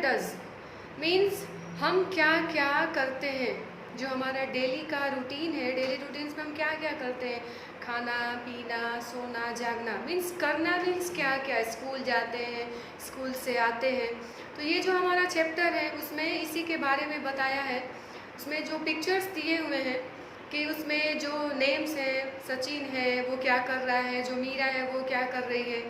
Does means हम क्या क्या करते हैं, जो हमारा डेली का रूटीन है, डेली रूटीन्स में हम क्या क्या करते हैं, खाना पीना सोना जागना, मीन्स करना मीन्स क्या क्या, स्कूल जाते हैं, स्कूल से आते हैं। तो ये जो हमारा चैप्टर है उसमें इसी के बारे में बताया है। उसमें जो पिक्चर्स दिए हुए हैं कि उसमें जो नेम्स हैं, सचिन है वो क्या कर रहा है, जो मीरा है वो क्या कर रही है,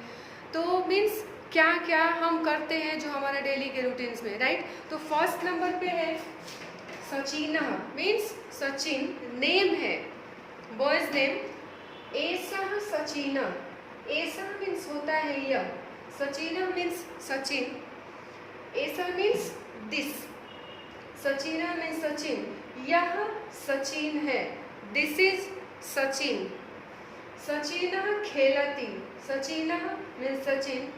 तो मीन्स क्या क्या हम करते हैं जो हमारा डेली के रूटीन्स में, राइट। तो फर्स्ट नंबर पे है सचिन, मीन्स सचिन नेम है, बॉयज नेम। एसह सचिन, एसह मीन्स होता है यह, सचिन मीन्स सचिन, एसह means this, Sachin means Sachin, यह सचिन है, दिस इज सचिन। सचिन खेलती, सचिन मीन्स सचिन,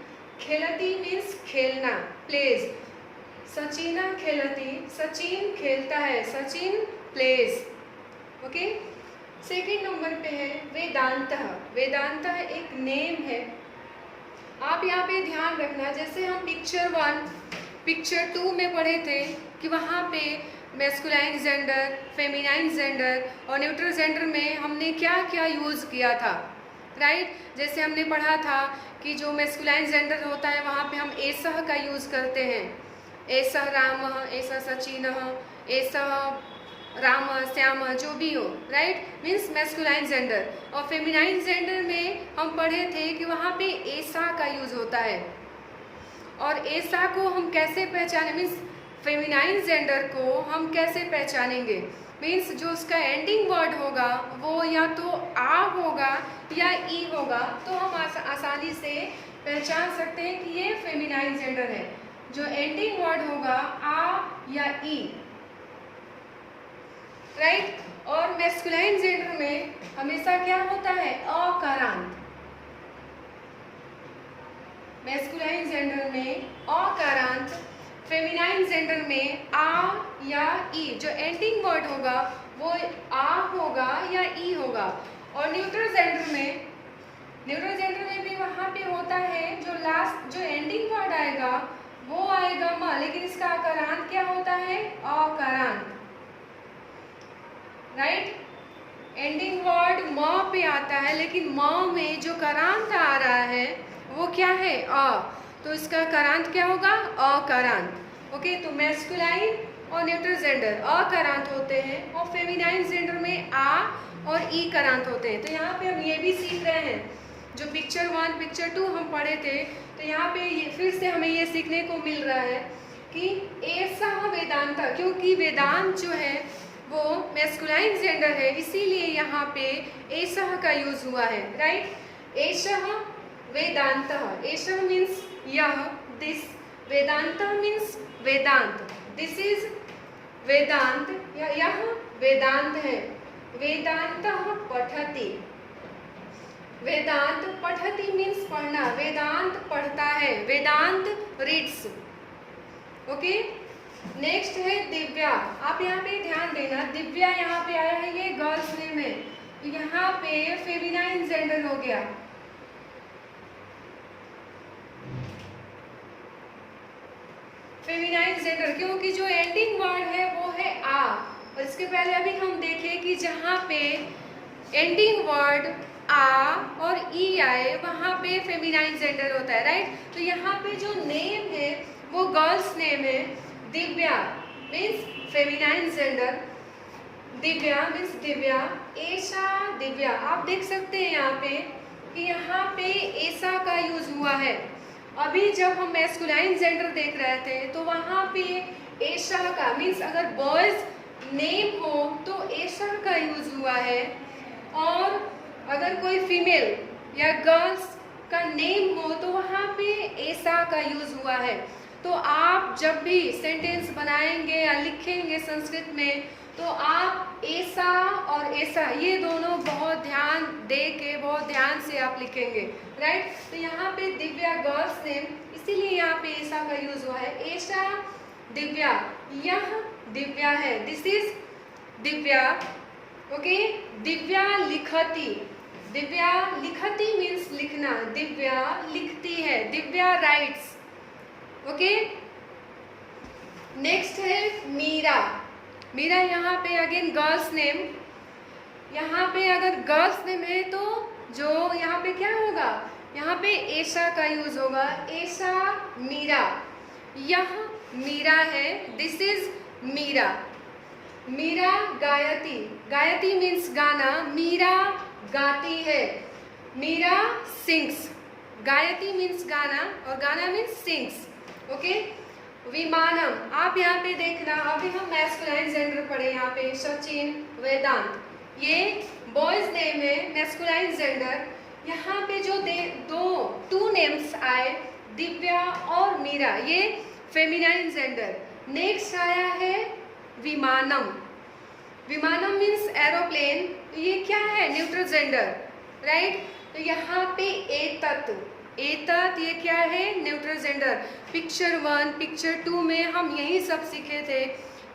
खेलती मीन्स खेलना, प्लेज। सचिन खेलती, सचिन खेलता है, Sachin plays. Okay. Second number पे है वेदांत, वेदांत एक नेम है। आप यहाँ पे ध्यान रखना, जैसे हम पिक्चर 1 पिक्चर 2 में पढ़े थे कि वहाँ पे मैस्कुलाइन जेंडर, फेमिनाइन जेंडर और न्यूट्रल जेंडर में हमने क्या क्या यूज़ किया था, राइट। जैसे हमने पढ़ा था कि जो मैस्कुलाइन जेंडर होता है वहाँ पे हम एसह का यूज़ करते हैं, एसह राम, एसह सचिन, एसह राम श्याम, जो भी हो, राइट, मीन्स मैस्कुलाइन जेंडर। और फेमिनाइन जेंडर में हम पढ़े थे कि वहाँ पे एसा का यूज़ होता है। और एसा को हम कैसे पहचाने, मीन्स फेमिनाइन जेंडर को हम कैसे पहचानेंगे, मीन्स जो उसका एंडिंग वर्ड होगा वो या तो आ होगा या ई होगा, तो हम आसानी से पहचान सकते हैं कि ये फेमिनाइन जेंडर है। जो एंडिंग वर्ड होगा आ या ई, राइट। और मैस्कुलाइन जेंडर में हमेशा क्या होता है, अकारांत। मैस्कुलाइन जेंडर में अकारांत, फेमिनाइन जेंडर में आ या ई, जो एंडिंग वर्ड होगा वो आ होगा या ई होगा। और न्यूट्रल जेंडर में, न्यूट्रल जेंडर में भी वहाँ पे होता है जो लास्ट जो एंडिंग वर्ड आएगा वो आएगा म, लेकिन इसका अकारांत क्या होता है, अकारांत, राइट। एंडिंग वर्ड म पे आता है लेकिन म में जो करांत आ रहा है वो क्या है, अ, तो इसका करांत क्या होगा, अकारांत। ओके। तो मैस्कुलाइन और न्यूट्रल जेंडर अकारांत होते हैं और फेमिनाइन जेंडर में आ और ई करांत होते हैं। तो यहाँ पे हम ये भी सीख रहे हैं, जो पिक्चर 1 पिक्चर 2 हम पढ़े थे, तो यहाँ पे ये फिर से हमें ये सीखने को मिल रहा है कि ऐसा वेदांत, क्योंकि वेदांत जो है वो मैस्कुलाइन जेंडर है, इसीलिए यहाँ पे एषः का यूज हुआ है, राइट। एषः वेदांत, एषः मीन्स यह, this, Vedant means Vedant, this is Vedant, या यह वेदांत है। वेदांत पठति, वेदांत पठति मीन्स पढ़ना, वेदांत पढ़ता है, वेदांत रीड्स। ओके। नेक्स्ट है दिव्या। आप यहाँ पे ध्यान देना, दिव्या यहाँ पे आया है, ये गर्ल्स नेम है, तो यहाँ पे फेमिनाइन जेंडर हो गया। फेमिनाइन जेंडर क्योंकि जो एंडिंग वर्ड है वो है आ, और इसके पहले अभी हम देखें कि जहाँ पे एंडिंग वर्ड आ और ई आए वहाँ पे फेमिनाइन जेंडर होता है, राइट। तो यहाँ पे जो नेम है वो गर्ल्स नेम है, Divya means feminine gender, Divya means Divya, ऐसा दिव्या। आप देख सकते हैं यहाँ पे कि यहाँ पे ऐसा का यूज हुआ है। अभी जब हम मैस्कुलाइन जेंडर देख रहे थे तो वहाँ पे ऐसा का मीन्स अगर बॉयज नेम हो तो ऐसा का यूज हुआ है, और अगर कोई फीमेल या गर्ल्स का नेम हो तो वहाँ पे ऐसा का यूज हुआ है। तो आप जब भी सेंटेंस बनाएंगे या लिखेंगे संस्कृत में तो आप ऐसा और ऐसा ये दोनों बहुत ध्यान दे के बहुत ध्यान से आप लिखेंगे, राइट। तो यहाँ पे दिव्या गर्ल्स नेम, इसीलिए यहाँ पे ऐसा का यूज हुआ है। ऐसा दिव्या, यह दिव्या है, this is Divya. Okay. Divya लिखती, दिव्या लिखती मीन्स लिखना, दिव्या लिखती है, दिव्या राइट्स। ओके। नेक्स्ट है मीरा। मीरा यहाँ पे अगेन गर्ल्स नेम। यहाँ पे अगर गर्ल्स नेम है तो जो यहाँ पे क्या होगा, यहाँ पे ऐशा का यूज होगा। ऐशा मीरा, यह मीरा है, दिस इज मीरा। मीरा गायती, गायती मीन्स गाना, मीरा गाती है। मीरा सिंग्स, गायती मीन्स गाना और गाना मीन्स सिंग्स। ओके। विमानम, आप यहाँ पे देखना, अभी हम मैस्कुलाइन जेंडर पढ़े यहाँ पे, सचिन, वेदांत, ये बॉयज नेम है, मैस्कुलाइन जेंडर। यहाँ पे जो टू नेम्स आए, दिव्या और मीरा, ये फेमिनाइन जेंडर। नेक्स्ट आया है विमानम। विमानम मीन्स एरोप्लेन, ये क्या है, न्यूट्रल जेंडर, राइट। तो यहाँ पे एतत, एतत ये क्या है, न्यूट्रल जेंडर। पिक्चर 1, पिक्चर 2 में हम यही सब सीखे थे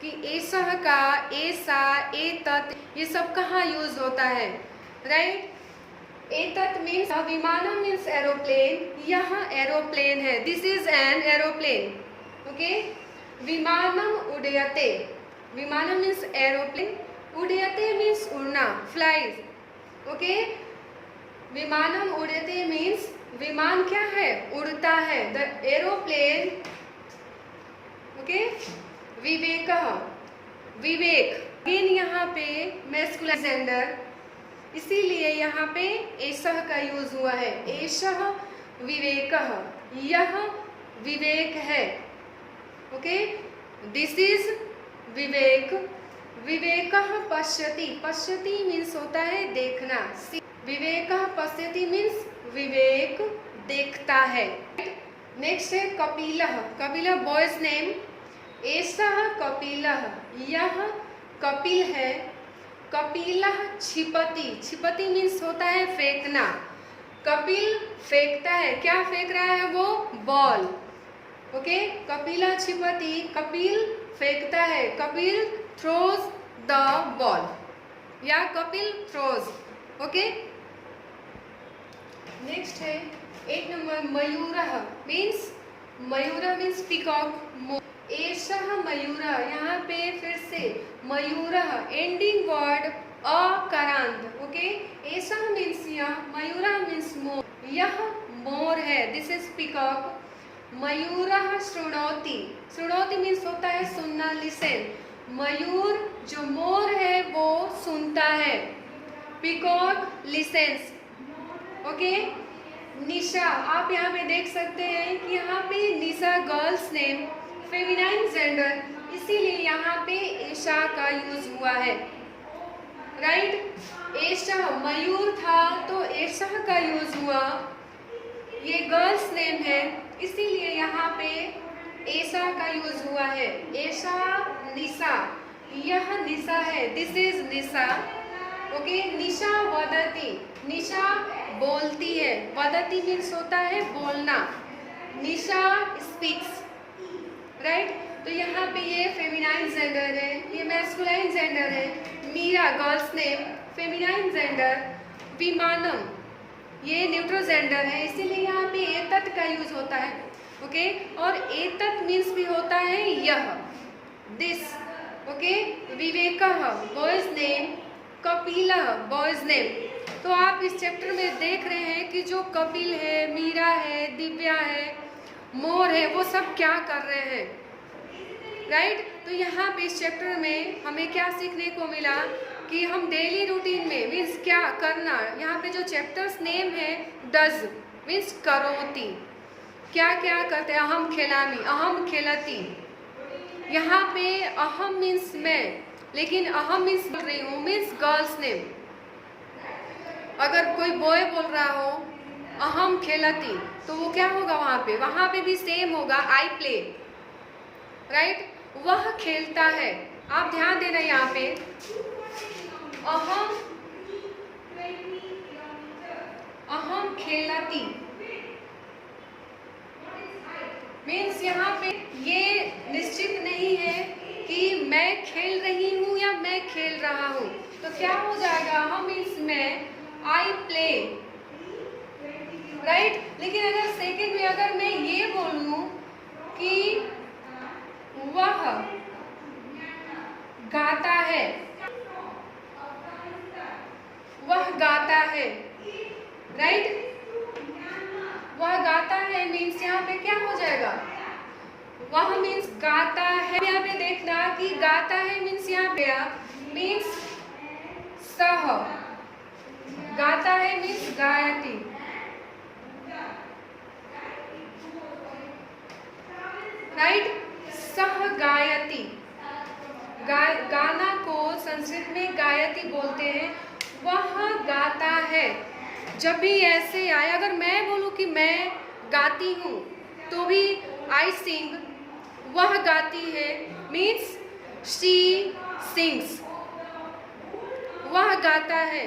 कि ऐसा का, ऐसा, एतत, ये सब कहाँ यूज होता है, राइट। एतत मीन्स, विमानम मीन्स एरोप्लेन, यहाँ एरोप्लेन है, this is an aeroplane. Okay. विमानम उड्डयते, विमानम मीन्स एरोप्लेन, उड्डयते मीन्स उड़ना, फ्लाइज। ओके। विमानम उड्डयते मीन्स विमान क्या है, उड़ता है, the aeroplane. Okay. Vivek, Vivek again यहाँ पे मैस्कुलाइन जेंडर, इसीलिए यहाँ पे एषः का यूज हुआ है। एषः विवेकः, यह विवेक है। ओके। दिस इज विवेक। विवेकः पश्यति, पश्यति मीन्स होता है देखना। विवेकः पश्यति मीन्स विवेक देखता है। नेक्स्ट है कपिलः। कपिलः बॉयज नेम। एषः कपिलः, यह कपिल है। कपिलः क्षिपति, क्षिपति मीन्स होता है फेंकना। कपिल फेंकता है, क्या फेंक रहा है वो, बॉल। ओके। कपिलः क्षिपति, कपिल फेंकता है, कपिल थ्रोज द बॉल, या कपिल थ्रोज। ओके। नेक्स्ट है 8 नंबर मयूरः मीन्स, मयूरः मीन्स पीकॉक। एषः मयूरः, यहाँ पे फिर से मयूरः, एंडिंग वर्ड अकारांत। ओके। एषः मीन्स यह, मयूरः मीन्स मोर, यह मोर है, दिस इज पीकॉक। मयूरः शृणोति, शृणोति मीन्स होता है सुनना, लिसन। मयूर जो मोर है वो सुनता है, पीकॉक लिसेंस। ओके। निशा, आप यहाँ पे देख सकते हैं कि यहाँ पे निशा गर्ल्स नेम, फेमिनाइन जेंडर, इसीलिए यहाँ पे एशा का यूज हुआ है, राइट। एशा मयूर था तो एशा का यूज हुआ, ये गर्ल्स नेम है, इसीलिए यहाँ पे एशा का यूज हुआ है। एशा निशा, यह निशा है, दिस इज निशा। ओके। निशा वदती, निशा बोलती है, वदती मीन्स होता है बोलना। निशा स्पीक्स, राइट। तो यहाँ पे ये फेमिनाइन जेंडर है, ये मैस्कुलाइन जेंडर है। Meera girl's name, feminine gender. विमानम ये न्यूट्रल जेंडर है, इसीलिए यहाँ पे एतत का यूज होता है। ओके। और एतत मीन्स भी होता है यह, दिस। ओके। विवेकः बॉयज नेम, कपिलः बॉयज नेम। तो आप इस चैप्टर में देख रहे हैं कि जो कपिल है, मीरा है, दिव्या है, मोर है, वो सब क्या कर रहे हैं, राइट। तो यहाँ पे इस चैप्टर में हमें क्या सीखने को मिला कि हम डेली रूटीन में मीन्स क्या करना, यहाँ पे जो चैप्टर्स नेम है, डज मीन्स करोति, क्या क्या करते हैं, अहम खेलामी, अहम खेलती। यहाँ पे अहम मीन्स मैं, लेकिन अहम मीन्स बोल रही हूँ, मीन्स गर्ल्स नेम। अगर कोई बॉय बोल रहा हो अहम खेलती, तो वो क्या होगा, वहाँ पे भी सेम होगा, आई प्ले, राइट। वह खेलता है, आप ध्यान देना यहाँ पे, अहम खेलती मीन्स यहाँ पे ये निश्चित नहीं है कि मैं खेल रही हूँ या मैं खेल रहा हूँ, तो क्या हो जाएगा, अहम मीन्स मैं, आई प्ले, राइट। लेकिन अगर सेकंड में अगर मैं ये बोलूँ कि वह वह मीन्स गाता है। यहाँ पे देखना कि गाता है मीन्स यहाँ पे मीन्स सह, गाता है मीन्स गायति, राइट, सह गायति। गाना को संस्कृत में गायति बोलते हैं, वह गाता है। जब भी ऐसे आए, अगर मैं बोलूँ कि मैं गाती हूँ तो भी आई सिंग, वह गाती है मीन्स शी सिंग्स, वह गाता है,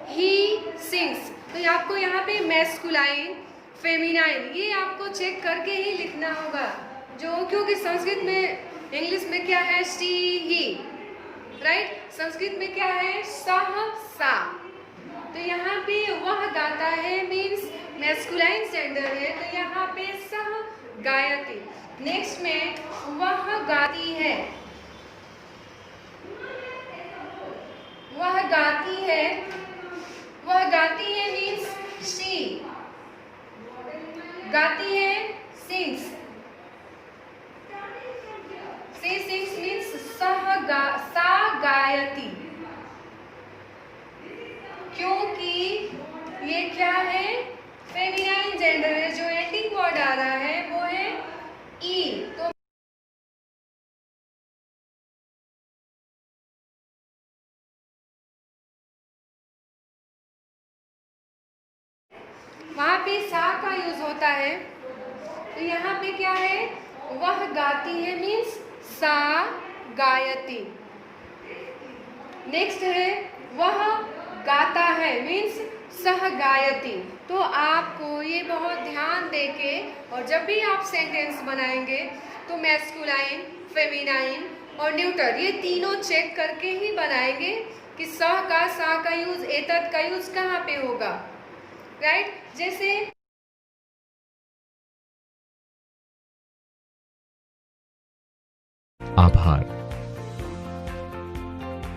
ही सिंग्स। तो आपको यहाँ पे मैस्कुलाइन, फेमिनाइन, ये आपको चेक करके ही लिखना होगा, जो क्योंकि संस्कृत में, इंग्लिश में क्या है, शी ही, राइट, संस्कृत में क्या है, सह सा। तो यहाँ पे वह गाता है मीन्स मैस्कुलाइन जेंडर है, तो यहाँ पे सह गायति। नेक्स्ट में वह गाती है, वह गाती है, वह गाती है मीन्स शी, गाती है सिंग्स, शी सिंग्स मीन्स सा गायति, क्योंकि ये क्या है, फेमिनाइन जेंडर है, जो एंडिंग वर्ड आ रहा है वो है ई, तो वहां पे सा का यूज होता है। तो यहाँ पे क्या है, वह गाती है मीन्स सा गायति। नेक्स्ट है वह गाता है मीन्स सह गायति। तो आपको ये बहुत ध्यान देके, और जब भी आप सेंटेंस बनाएंगे तो मैस्कुलाइन, फेमिनाइन और न्यूटर, ये तीनों चेक करके ही बनाएंगे कि सह का, सा का यूज, एतत का यूज कहाँ पे होगा, राइट। जैसे आभार।